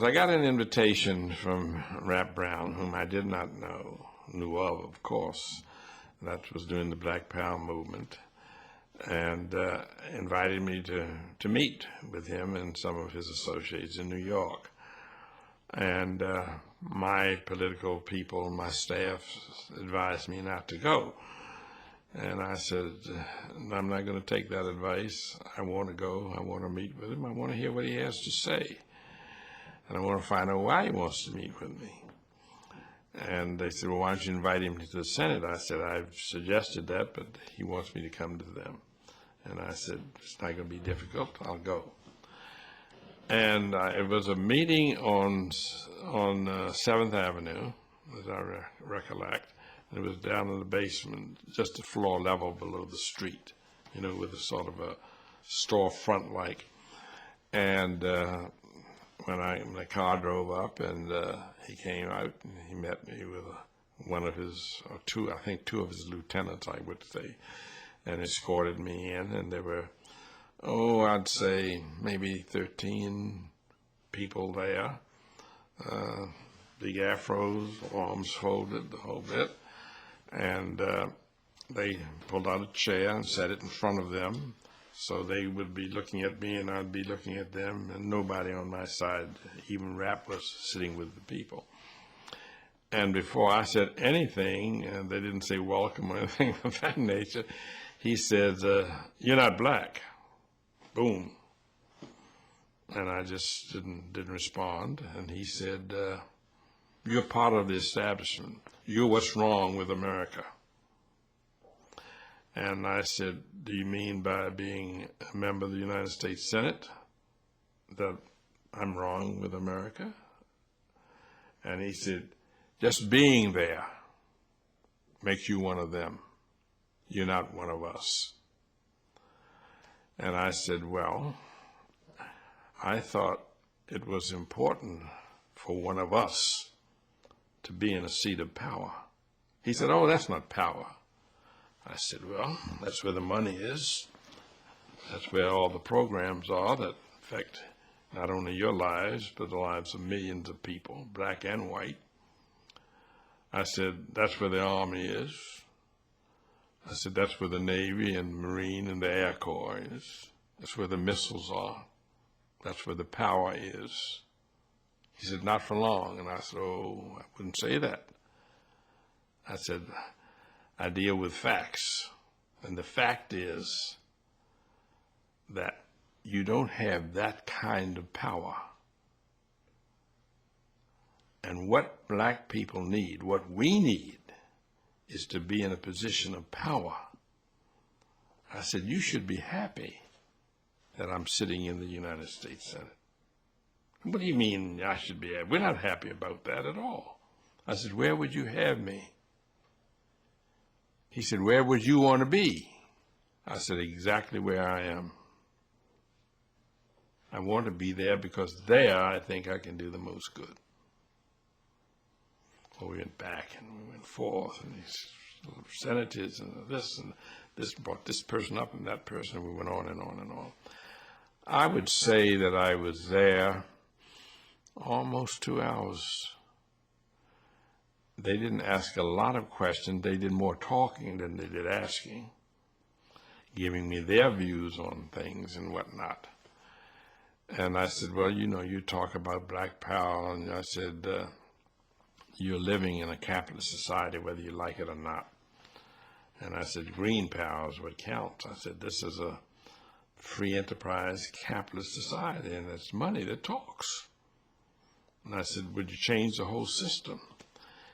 I got an invitation from Rap Brown, whom I did not knew of course. That was during the Black Power movement, and invited me to meet with him and some of his associates in New York. And my political people, my staff, advised me not to go. And I said, I'm not going to take that advice. I want to go. I want to meet with him. I want to hear what he has to say. And I want to find out why he wants to meet with me. And they said, well, why don't you invite him to the Senate? I said, I've suggested that, but he wants me to come to them. And I said, it's not going to be difficult. I'll go. And it was a meeting on 7th Avenue, as I recollect. And it was down in the basement, just a floor level below the street, with a sort of a storefront like. And when the car drove up and he came out and he met me with one of his, or two, I think two of his lieutenants, I would say, and escorted me in. And there were, I'd say maybe 13 people there, big afros, arms folded, the whole bit. And they pulled out a chair and set it in front of them. So they would be looking at me and I'd be looking at them, and nobody on my side, even Rap, was sitting with the people. And before I said anything, and they didn't say welcome or anything of that nature, he said, you're not black. Boom. And I just didn't respond. And he said, you're part of the establishment. You're what's wrong with America. And I said, do you mean by being a member of the United States Senate that I'm wrong with America? And he said, just being there makes you one of them. You're not one of us. And I said, well, I thought it was important for one of us to be in a seat of power. He said, oh, that's not power. I said, well, that's where the money is. That's where all the programs are that affect not only your lives, but the lives of millions of people, black and white. I said, that's where the Army is. I said, that's where the Navy and Marine and the Air Corps is. That's where the missiles are. That's where the power is. He said, not for long. And I said, oh, I wouldn't say that. I said, I deal with facts, and the fact is that you don't have that kind of power. And what black people need, what we need, is to be in a position of power. I said, you should be happy that I'm sitting in the United States Senate. What do you mean I should be happy? We're not happy about that at all. I said, where would you have me? He said, where would you want to be? I said, exactly where I am. I want to be there because there I think I can do the most good. Well, we went back and we went forth, and these senators and this brought this person up and that person, and we went on and on and on. I would say that I was there almost 2 hours. They didn't ask a lot of questions. They did more talking than they did asking, giving me their views on things and whatnot. And I said, well, you talk about black power. And I said, you're living in a capitalist society, whether you like it or not. And I said, green power is what counts. I said, this is a free enterprise capitalist society, and it's money that talks. And I said, would you change the whole system?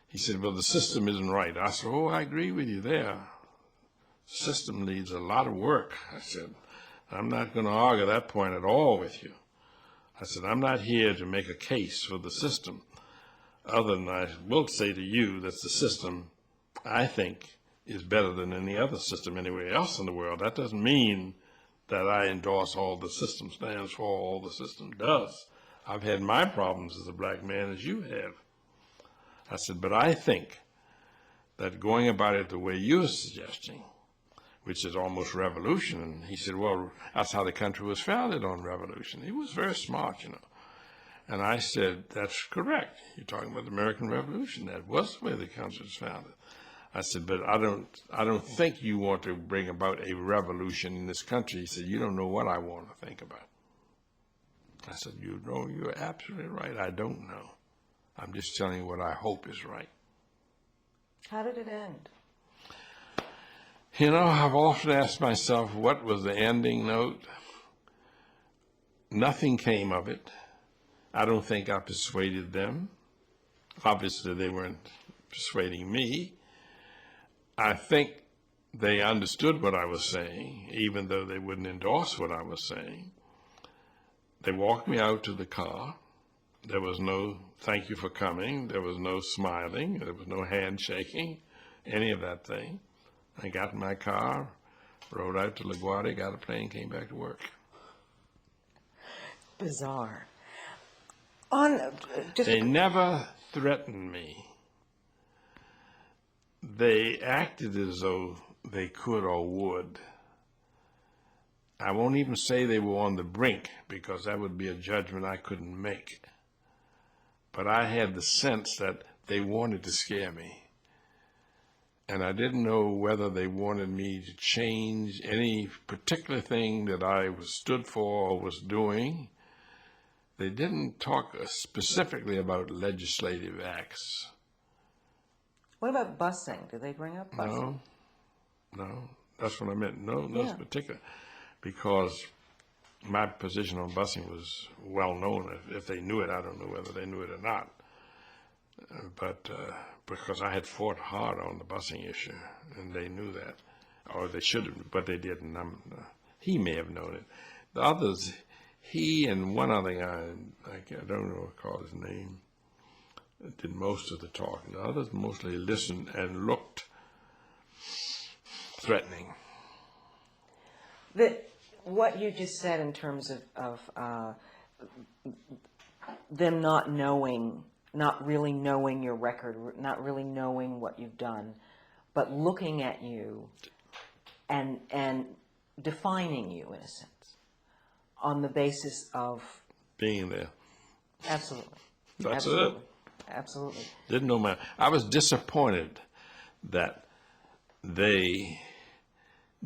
He said, well, the system isn't right. I said, oh, I agree with you there. The system needs a lot of work. I said, I'm not going to argue that point at all with you. I said, I'm not here to make a case for the system, other than I will say to you that the system, I think, is better than any other system anywhere else in the world. That doesn't mean that I endorse all the system stands for, all the system does. I've had my problems as a black man as you have. I said, but I think that going about it the way you're suggesting, which is almost revolution. And he said, well, that's how the country was founded, on revolution. He was very smart, And I said, that's correct. You're talking about the American Revolution. That was the way the country was founded. I said, but I don't think you want to bring about a revolution in this country. He said, you don't know what I want to think about. I said, you know, you're absolutely right. I don't know. I'm just telling you what I hope is right. How did it end? You know, I've often asked myself, what was the ending note? Nothing came of it. I don't think I persuaded them. Obviously, they weren't persuading me. I think they understood what I was saying, even though they wouldn't endorse what I was saying. They walked me out to the car. There was no thank you for coming. There was no smiling. There was no handshaking, any of that thing. I got in my car, rode out to LaGuardia, got a plane, came back to work. Bizarre. They never threatened me. They acted as though they could or would. I won't even say they were on the brink, because that would be a judgment I couldn't make. But I had the sense that they wanted to scare me. And I didn't know whether they wanted me to change any particular thing that I stood for or was doing. They didn't talk specifically about legislative acts. What about busing? Did they bring up busing? No, that's what I meant. No, particular. Because my position on busing was well known. If they knew it, I don't know whether they knew it or not. But because I had fought hard on the busing issue, and they knew that, or they should have, but they didn't. He may have known it. The others, he and one other guy, I don't recall his name, did most of the talking. The others mostly listened and looked threatening. What you just said in terms of them not knowing, not really knowing your record, not really knowing what you've done, but looking at you and defining you, in a sense, on the basis of being there. Absolutely. That's Absolutely. it. Absolutely. Didn't know I was disappointed that they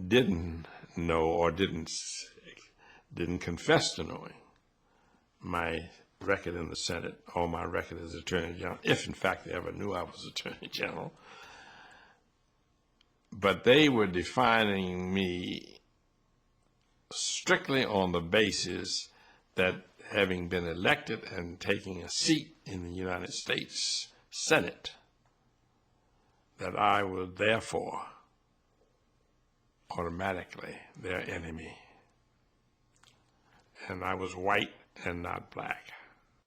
didn't know or didn't confess to knowing my record in the Senate or my record as Attorney General, if in fact they ever knew I was Attorney General. But they were defining me strictly on the basis that having been elected and taking a seat in the United States Senate, that I was therefore automatically their enemy. And I was white and not black.